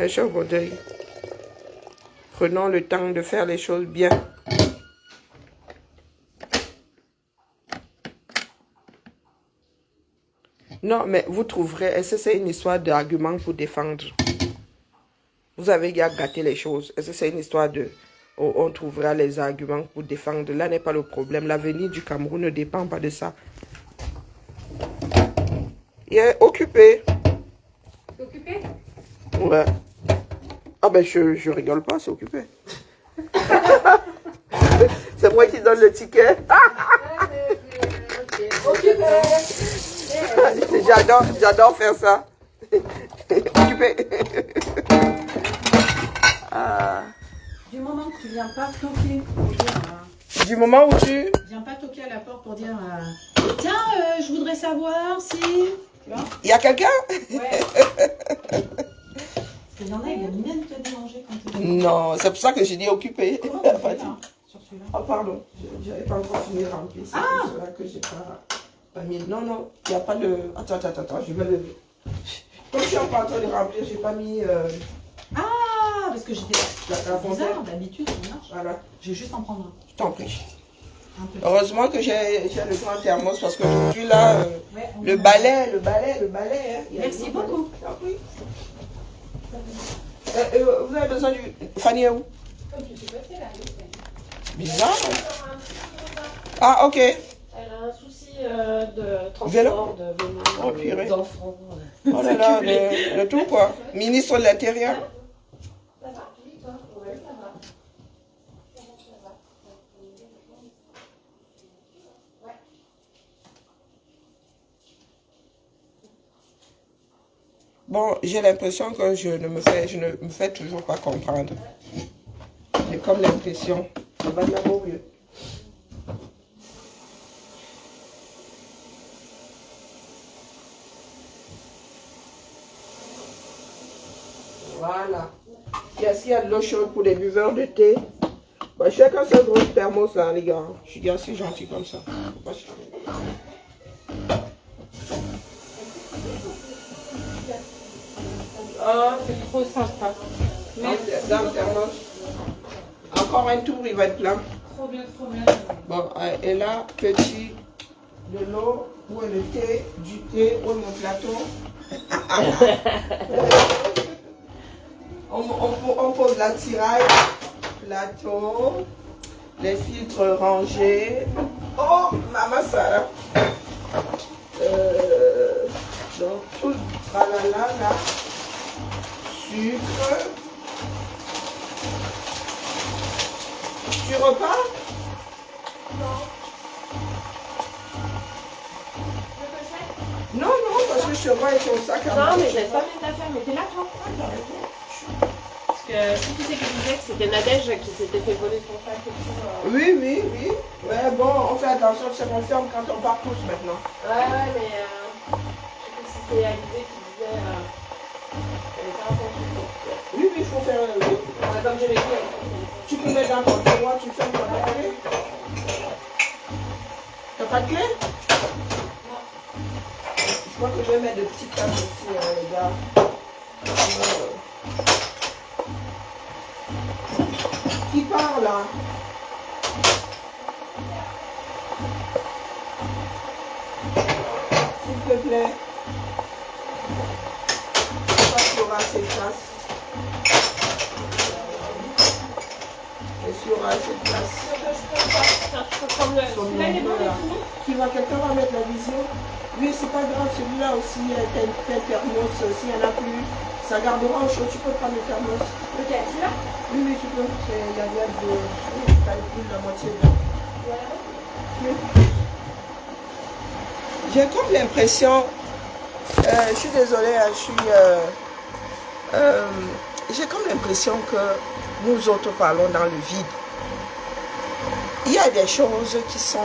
Cher Baudry, prenons le temps de faire les choses bien. Non, mais vous trouverez, est-ce que c'est une histoire d'argument pour défendre? vous avez gâté les choses. Est-ce que c'est une histoire de... On trouvera les arguments pour défendre. Là n'est pas le problème. L'avenir du Cameroun ne dépend pas de ça. Il est occupé. T'es occupé? Ouais. Ah ben je rigole pas, c'est occupé. C'est moi qui donne le ticket. J'adore faire ça. Occupé. Du moment que tu viens pas toquer pour dire, Du moment où tu... viens pas toquer à la porte pour dire tiens, je voudrais savoir si. Tu vois? Il y a quelqu'un? Ouais. Parce qu'il y en a, ils viennent même te déranger quand tu es. Non, c'est pour ça que j'ai dit occupé. Comment tu fais là, sur celui-là? Oh pardon, j'avais pas encore fini de remplir. C'est pour cela que j'ai pas mis. Non, il n'y a pas de... Attends, je vais le... Comme je suis encore en train de remplir, j'ai pas mis... Ah, parce que j'étais la fontaine. bizarre, d'habitude ça marche. Voilà, Je vais juste en prendre un. je t'en prie. Un peu. Heureusement que j'ai le grand thermos parce qu'aujourd'hui là, Ouais, on le a- balai, hein, il y a Merci le- beaucoup. Je t'en prie. Vous avez besoin du... Fanny est où? Bizarre. Ah, ok. Elle a un souci de transport, Vélo? de vélo, Oh, purée. d'enfants. Oh là là, le tout quoi. Ministre de l'Intérieur. Ça va, oui, toi? Ouais, ça va. Bon, j'ai l'impression que je ne me fais toujours pas comprendre. J'ai comme l'impression. Ça va d'abord mieux. Voilà. Est-ce qu'il y a de l'eau chaude pour les buveurs de thé? Bah, chacun son gros thermos là, les gars. Je suis assez gentil comme ça. Faut pas chialer. Oh, c'est trop sympa. Dans le thermos. Encore un tour, il va être plein. Trop bien, trop bien. Bon, et là, petit, de l'eau, où est le thé, du thé, où est mon plateau? on pose la tiraille, plateau, les filtres rangés. Oh, maman Sarah. Donc, tout le tralala là. Sucre. Tu repars? Non, parce que je te vois avec ton sac à Non, main. mais je laisse pas mettre l'affaire, mais t'es là, toi? Parce que si tu sais que tu disais que c'était Nadège qui s'était fait voler son sac et tout. Oui. Mais bon, on fait attention, c'est qu'on ferme quand on part tous maintenant. Ouais, mais je sais pas si c'était Alizé qui disait qu'elle était un peu en Oui, il faut faire... oui. comme je l'ai dit. Tu peux mettre dans ton tiroir, tu fermes ton clé. T'as pas de clé? Non. Je crois que je vais mettre de petites tables aussi, les gars. Qui part là? S'il te plaît. Je crois qu'il y aura assez de place. Est-ce qu'il y aura assez de place? Celui-là, il est bon, il est fini. Qui va, quelqu'un va mettre la vision? Oui, c'est pas grave, celui-là aussi, tel thermos, s'il n'y en a plus, ça gardera au chaud, tu peux prendre le thermos. Lequel, celui-là? Oui, tu peux, il y a de... Oui, t'as plus de la moitié dedans. Oui. J'ai comme l'impression, je suis désolée, j'ai comme l'impression que nous autres parlons dans le vide. Il y a des choses qui sont,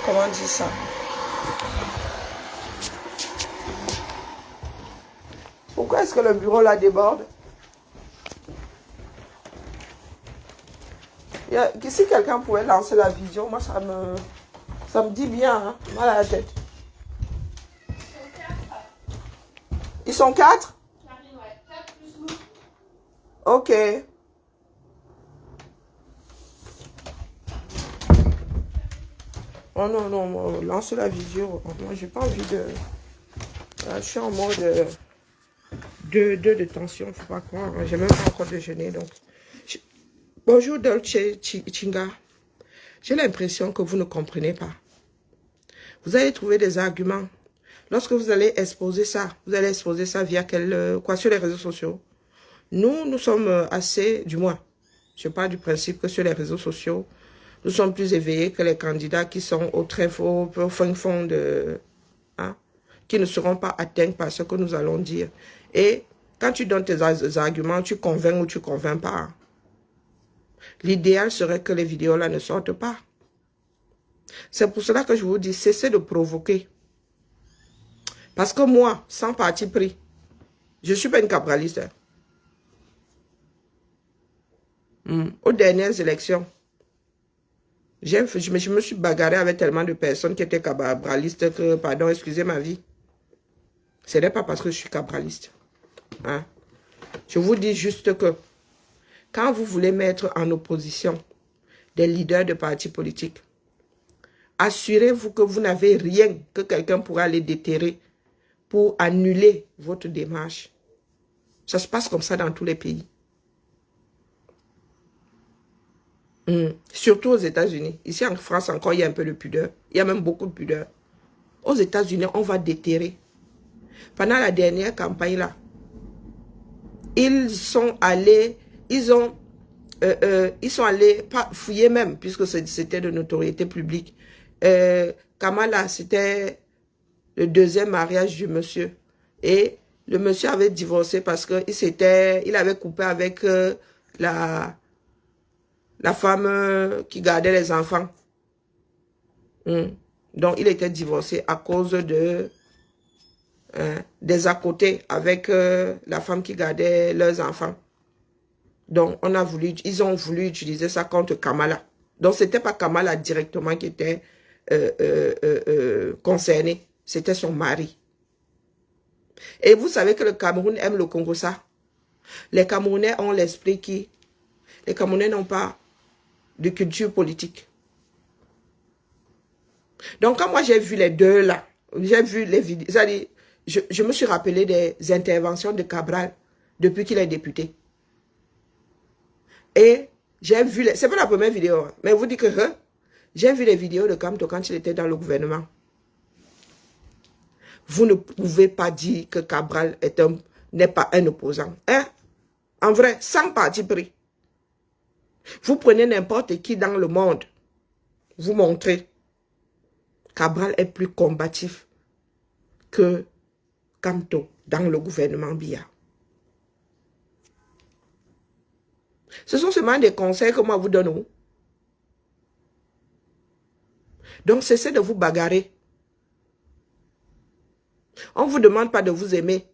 comment on dit ça? Pourquoi est-ce que le bureau là déborde? Si quelqu'un pouvait lancer la vision, moi ça me dit bien, hein, mal à la tête. Ils sont 4? Karine, ouais. 4 plus nous. Ok. Oh non, lancez la visio. Moi, j'ai pas envie de... Je suis en mode 2 de tension, faut pas croire. J'ai même pas encore déjeuné, donc. Bonjour Dolce Chinga. J'ai l'impression que vous ne comprenez pas. Vous allez trouver des arguments. Lorsque vous allez exposer ça, via quoi, sur les réseaux sociaux. Nous sommes assez, du moins, je pars du principe que sur les réseaux sociaux, nous sommes plus éveillés que les candidats qui sont au très faux, au fond de... Hein, qui ne seront pas atteints par ce que nous allons dire. Et quand tu donnes tes arguments, tu convaincs ou tu convaincs pas. L'idéal serait que les vidéos là ne sortent pas. C'est pour cela que je vous dis, cessez de provoquer. Parce que moi, sans parti pris, je ne suis pas une cabraliste. Aux dernières élections, je me suis bagarré avec tellement de personnes qui étaient cabralistes que, pardon, excusez ma vie. Ce n'est pas parce que je suis cabraliste. Hein? Je vous dis juste que quand vous voulez mettre en opposition des leaders de partis politiques, assurez-vous que vous n'avez rien que quelqu'un pourra les déterrer pour annuler votre démarche. Ça se passe comme ça dans tous les pays. Surtout aux États-Unis. Ici en France encore, il y a un peu de pudeur. Il y a même beaucoup de pudeur. Aux États-Unis, on va déterrer. Pendant la dernière campagne là, ils sont allés pas fouiller même, puisque c'était de notoriété publique. Kamala, c'était le 2e mariage du monsieur. Et le monsieur avait divorcé parce qu'il avait coupé avec la femme qui gardait les enfants. Donc, il était divorcé à cause des à côté avec la femme qui gardait leurs enfants. Donc, ils ont voulu utiliser ça contre Kamala. Donc, ce n'était pas Kamala directement qui était concerné. C'était son mari. Et vous savez que le Cameroun aime le Congo ça. Les Camerounais ont l'esprit qui... Les Camerounais n'ont pas de culture politique. Donc, quand moi j'ai vu les deux là, j'ai vu les vidéos, c'est-à-dire, je me suis rappelé des interventions de Cabral depuis qu'il est député. Et j'ai vu, c'est pas la première vidéo, mais vous dites que j'ai vu les vidéos de Kamto quand il était dans le gouvernement. Vous ne pouvez pas dire que Cabral n'est pas un opposant. Hein? En vrai, sans parti pris. Vous prenez n'importe qui dans le monde, vous montrez. Cabral est plus combatif que Kamto dans le gouvernement Biya. Ce sont seulement des conseils que moi vous donne. Donc cessez de vous bagarrer. On ne vous demande pas de vous aimer.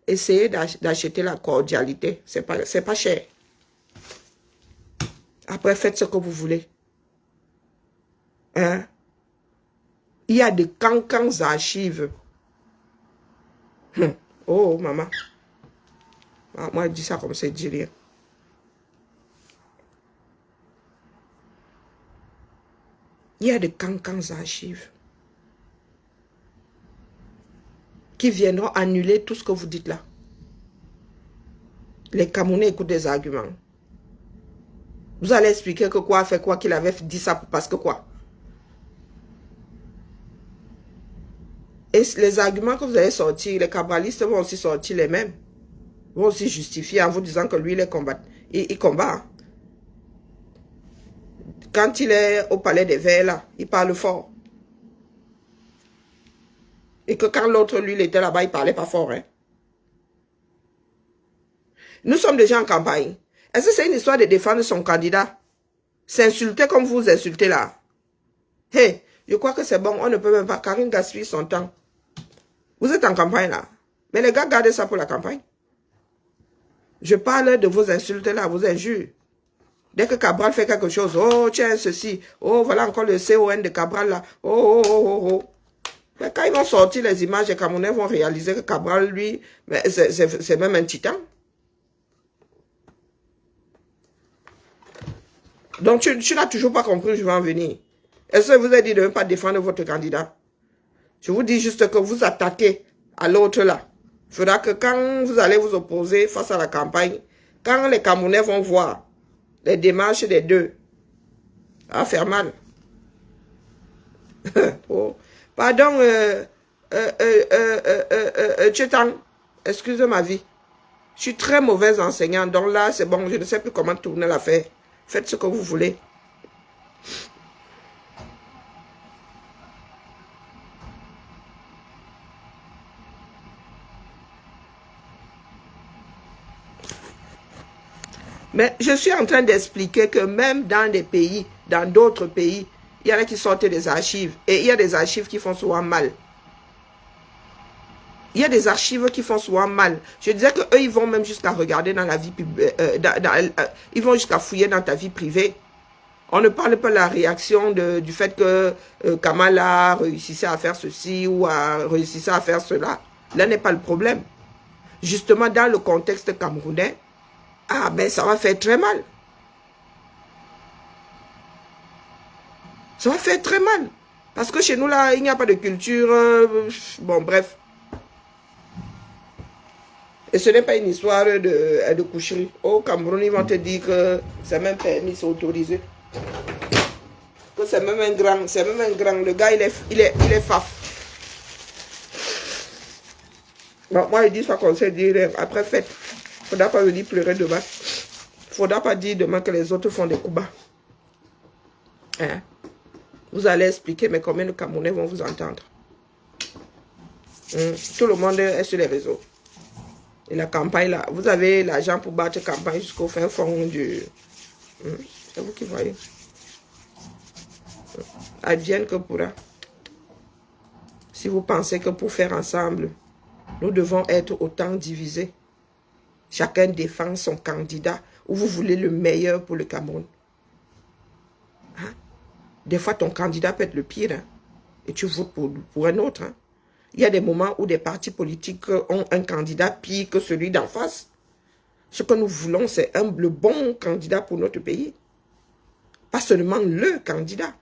Essayez d'acheter la cordialité. C'est pas cher. Après, faites ce que vous voulez. Hein? Il y a des cancans archives. Oh, maman. Ah, moi, je dis ça comme ça, je dis rien. Il y a des cancans archives qui viendront annuler tout ce que vous dites là. Les Camerounais écoutent des arguments. Vous allez expliquer que quoi fait quoi, qu'il avait dit ça parce que quoi. Et les arguments que vous allez sortir, les cabralistes vont aussi sortir les mêmes. Vont aussi justifier en vous disant que lui, il combat. Hein. Quand il est au palais des Verts, là, il parle fort. Et que quand l'autre, lui, il était là-bas, il parlait pas fort. Hein. Nous sommes déjà en campagne. Est-ce que c'est une histoire de défendre son candidat? S'insulter comme vous insultez là. Hey, je crois que c'est bon, on ne peut même pas. Karine gaspille son temps. Vous êtes en campagne là. Mais les gars, gardez ça pour la campagne. Je parle de vos insultes là, vos injures. Dès que Cabral fait quelque chose, oh tiens ceci, oh voilà encore le CON de Cabral là, oh. Mais quand ils vont sortir les images, les Camerounais vont réaliser que Cabral, lui, c'est même un titan. Donc tu n'as toujours pas compris où je vais en venir. Est-ce que je vous ai dit de ne pas défendre votre candidat? Je vous dis juste que vous attaquez à l'autre là. fera que quand vous allez vous opposer face à la campagne, quand les Camerounais vont voir les démarches des deux, ça va faire mal. Oh. Pardon, Tchetan, excuse ma vie. Je suis très mauvaise enseignante, donc là, c'est bon, je ne sais plus comment tourner l'affaire. Faites ce que vous voulez. Mais je suis en train d'expliquer que même dans des pays, dans d'autres pays, il y en a qui sortent des archives. Et il y a des archives qui font souvent mal. Il y a des archives qui font souvent mal. Je disais qu'eux, ils vont même jusqu'à regarder dans la vie publique. Ils vont jusqu'à fouiller dans ta vie privée. On ne parle pas de la réaction du fait que Kamala réussissait à faire ceci ou réussissait à faire cela. Là n'est pas le problème. Justement, dans le contexte camerounais, ah ben ça va faire très mal. Ça va faire très mal. Parce que chez nous, là, il n'y a pas de culture. Bon, bref. Et ce n'est pas une histoire de coucherie. Au Cameroun, ils vont te dire que c'est même permis, c'est autorisé. Que c'est même un grand, c'est même un grand. Le gars, il est faf. Bon, moi, il dit ça qu'on sait dire. Après, faites. Il ne faudra pas venir pleurer demain. Il ne faudra pas dire demain que les autres font des coups bas. Hein? Vous allez expliquer, mais combien de Camerounais vont vous entendre? Tout le monde est sur les réseaux. Et la campagne, là, vous avez l'argent pour battre campagne jusqu'au fin fond du... C'est vous qui voyez. Advienne que pourra. Si vous pensez que pour faire ensemble, nous devons être autant divisés. Chacun défend son candidat ou vous voulez le meilleur pour le Cameroun. Hein? Des fois, ton candidat peut être le pire. Hein? Et tu votes pour un autre. Hein? Il y a des moments où des partis politiques ont un candidat pire que celui d'en face. Ce que nous voulons, c'est le bon candidat pour notre pays. Pas seulement le candidat.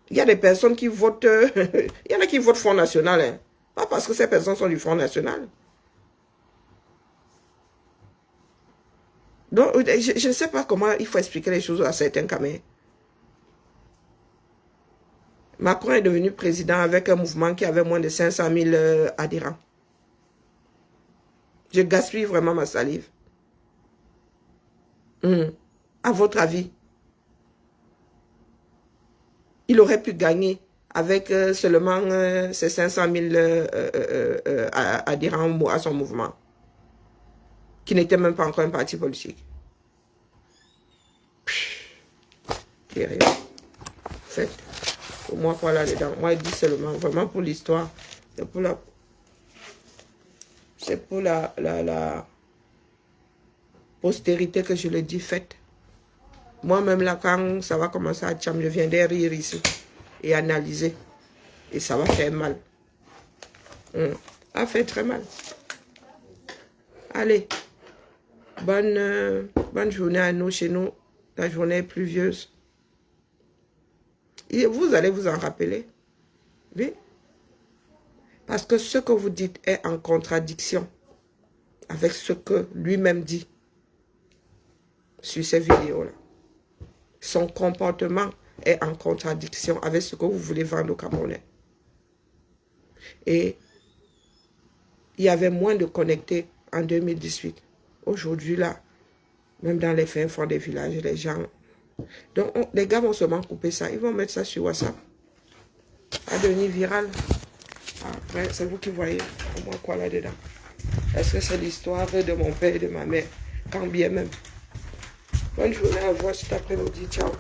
Il y a des personnes qui votent... il y en a qui votent Front National. Hein? Pas parce que ces personnes sont du Front National. Donc, je ne sais pas comment il faut expliquer les choses à certains Camerounais. Macron est devenu président avec un mouvement qui avait moins de 500 000 adhérents. Je gaspille vraiment ma salive. À votre avis, il aurait pu gagner avec seulement ces 500 000 adhérents à son mouvement, qui n'était même pas encore un parti politique. Faites. Pour moi, quoi là-dedans. Moi, je dis seulement, vraiment pour l'histoire. C'est pour la postérité que je le dis, faites. Moi-même, là, quand ça va commencer à tcham, je viendrai rire ici et analyser. Et ça va faire mal. Ça va faire très mal. Allez. Bonne journée à nous, chez nous. La journée est pluvieuse. Et vous allez vous en rappeler. Oui. Parce que ce que vous dites est en contradiction avec ce que lui-même dit sur ces vidéos-là. Son comportement est en contradiction avec ce que vous voulez vendre aux Camerounais. Et il y avait moins de connectés en 2018. Aujourd'hui, là, même dans les fins fonds des villages, les gens... Donc, les gars vont seulement couper ça. Ils vont mettre ça sur WhatsApp. À devenir viral. Après, c'est vous qui voyez. Au moins quoi là-dedans. Est-ce que c'est l'histoire de mon père et de ma mère? Quand bien même. Bonne journée à vous cet après-midi. Ciao.